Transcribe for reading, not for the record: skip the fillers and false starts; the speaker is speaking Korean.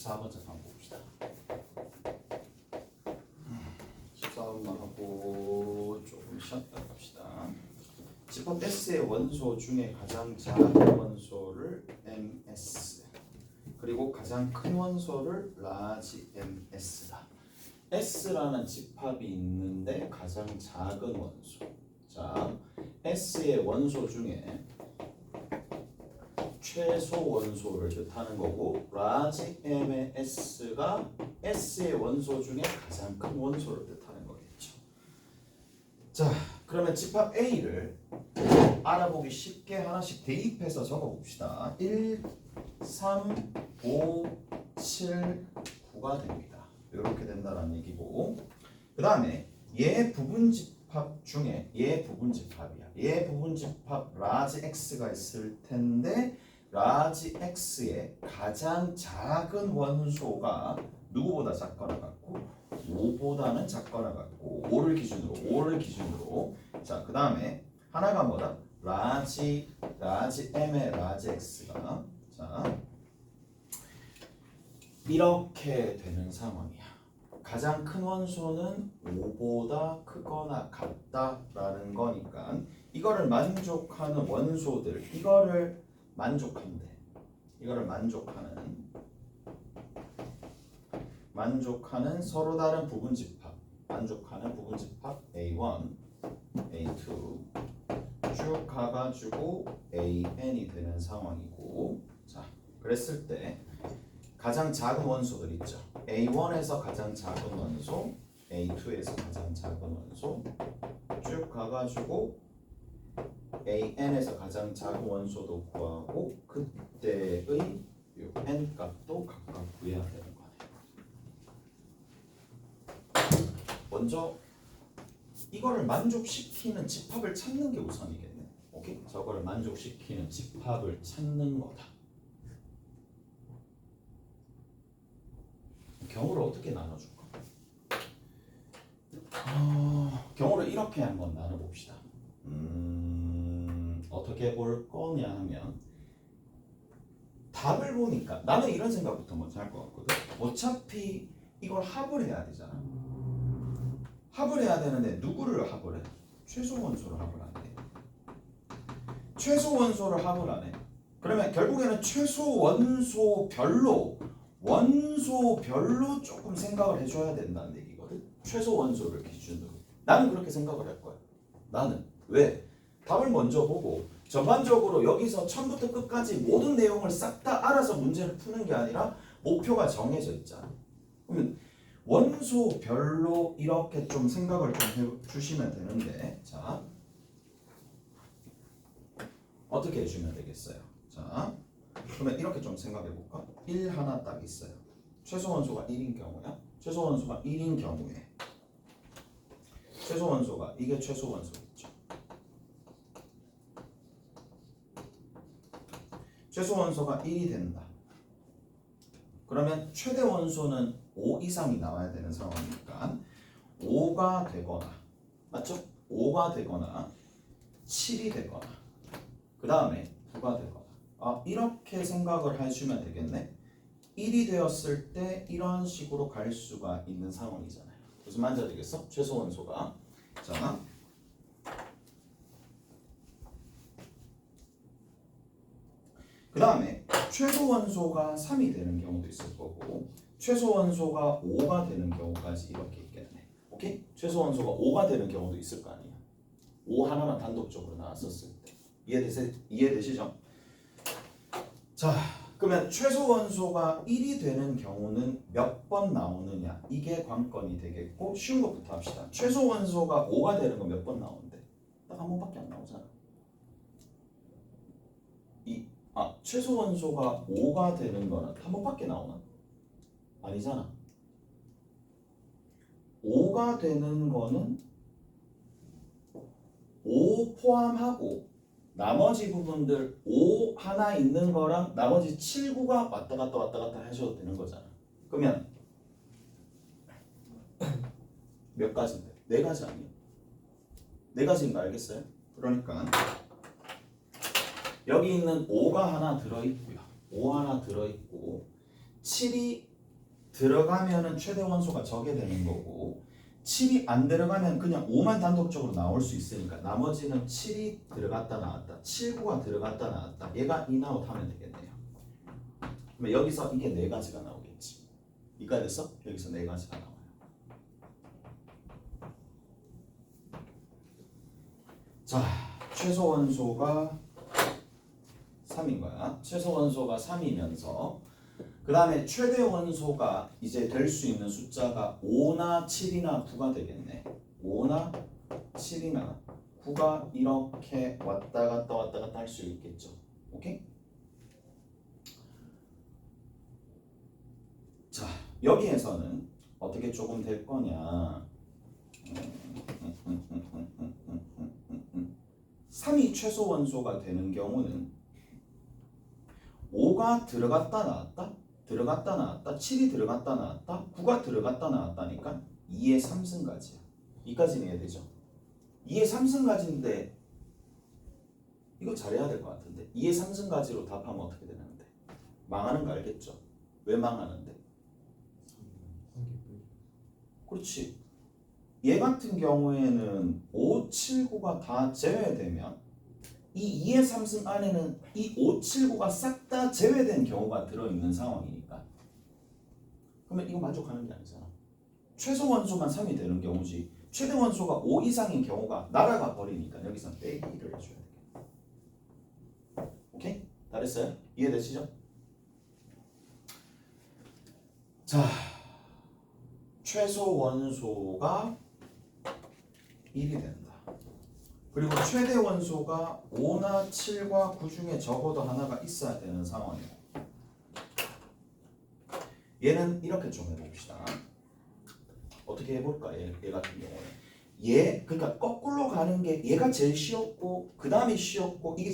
14번째 한번 봅시다. 14번만 하고 조금 쉬었다 갑시다. 집합 S의 원소 중에 가장 작은 원소를 MS, 그리고 가장 큰 원소를 라지 MS다. S라는 집합이 있는데 가장 작은 원소. 자, S의 원소 중에 최소 원소를 뜻하는 거고, 라지 M의 S가 S의 원소 중에 가장 큰 원소를 뜻하는 거겠죠. 자, 그러면 집합 A를 알아보기 쉽게 하나씩 대입해서 적어봅시다. 1, 3, 5, 7, 9가 됩니다. 이렇게 된다는 얘기고, 그 다음에 얘 부분집합 중에 얘 부분집합이야. 얘 부분집합 라지 X가 있을 텐데 라지 X의 가장 작은 원소가 누구보다 작거나 같고 5보다는 작거나 같고 5를 기준으로 자, 그 다음에 하나가 뭐다? 라지 M의 라지 X가 자 이렇게 되는 상황이야. 가장 큰 원소는 5보다 크거나 같다라는 거니까 이거를 만족하는 원소들, 이거를 만족하는 서로 다른 부분집합, 만족하는 부분집합 A1, A2 쭉 가가지고 AN이 되는 상황이고, 자, 그랬을 때 가장 작은 원소들 있죠. A1에서 가장 작은 원소, A2에서 가장 작은 원소 쭉 가가지고 AN에서 가장 작은 원소도 구하고 그때의 요 N 값도 각각 구해야 되는 거네요. 먼저 이거를 만족시키는 집합을 찾는 게 우선이겠네. 오케이? 저거를 만족시키는 집합을 찾는 거다. 경우를 어떻게 나눠줄까? 경우를 이렇게 한번 나눠봅시다. 어떻게 볼 거냐 하면 답을 보니까 나는 이런 생각부터 먼저 할 것 같거든. 어차피 이걸 합을 해야 되잖아. 합을 해야 되는데 누구를 합을 해? 최소 원소를 합을 안 해. 최소 원소를 합을 안 해. 그러면 결국에는 최소 원소별로 조금 생각을 해줘야 된다는 얘기거든. 최소 원소를 기준으로. 나는 그렇게 생각을 할 거야. 나는. 왜? 답을 먼저 보고 전반적으로 여기서 처음부터 끝까지 모든 내용을 싹 다 알아서 문제를 푸는 게 아니라 목표가 정해져 있잖아. 그러면 원소별로 이렇게 좀 생각을 좀 해주시면 되는데, 자, 어떻게 해주면 되겠어요? 자, 그러면 이렇게 좀 생각해 볼까? 1 하나 딱 있어요. 최소 원소가 1인 경우야. 최소 원소가 1인 경우에 최소 원소가 이게 최소 원소겠죠. 최소 원소가 1이 된다. 그러면 최대 원소는 5 이상이 나와야 되는 상황이니까 5가 되거나, 맞죠? 5가 되거나 7이 되거나 그 다음에 9가 되거나, 이렇게 생각을 해주면 되겠네. 1이 되었을 때 이런 식으로 갈 수가 있는 상황이잖아요. 무슨 말인지 알겠어? 최소 원소가. 자, 그 다음에 최소 원소가 3이 되는 경우도 있을 거고 최소 원소가 5가 되는 경우까지 이렇게 있겠네. 오케이? 최소 원소가 5가 되는 경우도 있을 거 아니야. 5 하나만 단독적으로 나왔었을 때. 이해되시죠? 자, 그러면 최소 원소가 1이 되는 경우는 몇 번 나오느냐, 이게 관건이 되겠고, 쉬운 것부터 합시다. 최소 원소가 5가 되는 건 몇 번 나오는데? 딱 한 번밖에 안 나오잖아. 최소 원소가 5가 되는 거는 한 번밖에 나오나? 아니잖아. 5가 되는 거는 5 포함하고 나머지 부분들 5 하나 있는 거랑 나머지 7, 9가 왔다 갔다 하셔도 되는 거잖아. 그러면 몇 가지인데? 4가지 아니에요? 4가지인 거 알겠어요? 그러니까 여기 있는 5가 하나 들어있고요. 5 하나 들어있고 7이 들어가면은 최대 원소가 저게 되는 거고 7이 안 들어가면 그냥 5만 단독적으로 나올 수 있으니까 나머지는 7이 들어갔다 나왔다 7구가 들어갔다 나왔다 얘가 인아웃 하면 되겠네요. 그러면 여기서 이게 네 가지가 나오겠지. 이까지 됐어? 여기서 네 가지가 나와요. 자, 최소 원소가 3인 거야. 최소 원소가 3이면서 그 다음에 최대 원소가 이제 될 수 있는 숫자가 5나 7이나 9가 되겠네. 5나 7이나 9가 이렇게 왔다 갔다 할 수 있겠죠. 오케이? 자, 여기에서는 어떻게 조금 될 거냐. 3이 최소 원소가 되는 경우는 5가 들어갔다 나왔다, 들어갔다 나왔다, 7이 들어갔다 나왔다, 9가 들어갔다 나왔다니까 2의 3승가지야. 이까지는 이해되죠? 2의 3승가지인데 이거 잘해야 될 것 같은데 2의 3승가지로 답하면 어떻게 되는데? 망하는 거 알겠죠? 왜 망하는데? 그렇지. 얘 같은 경우에는 5, 7, 9가 다 제외되면 이 2의 3승 안에는 이 5, 7, 9가 싹 다 제외된 경우가 들어있는 상황이니까 그러면 이거 만족하는 게 아니잖아. 최소 원소만 3이 되는 경우지 최대 원소가 5 이상인 경우가 날아가 버리니까 여기서 빼기를 해줘야 되겠다. 오케이? 다 됐어요? 이해되시죠? 자, 최소 원소가 1이 된다. 그리고 최대 원소가 5나 7과 9 중에 적어도 하나가 있어야 되는 상황이에요. 얘는 이렇게 좀 해봅시다. 어떻게 해볼까? 얘 같은 경우에 얘 그러니까 거꾸로 가는 게 얘가 제일 쉬웠고 그 다음에 쉬웠고 이게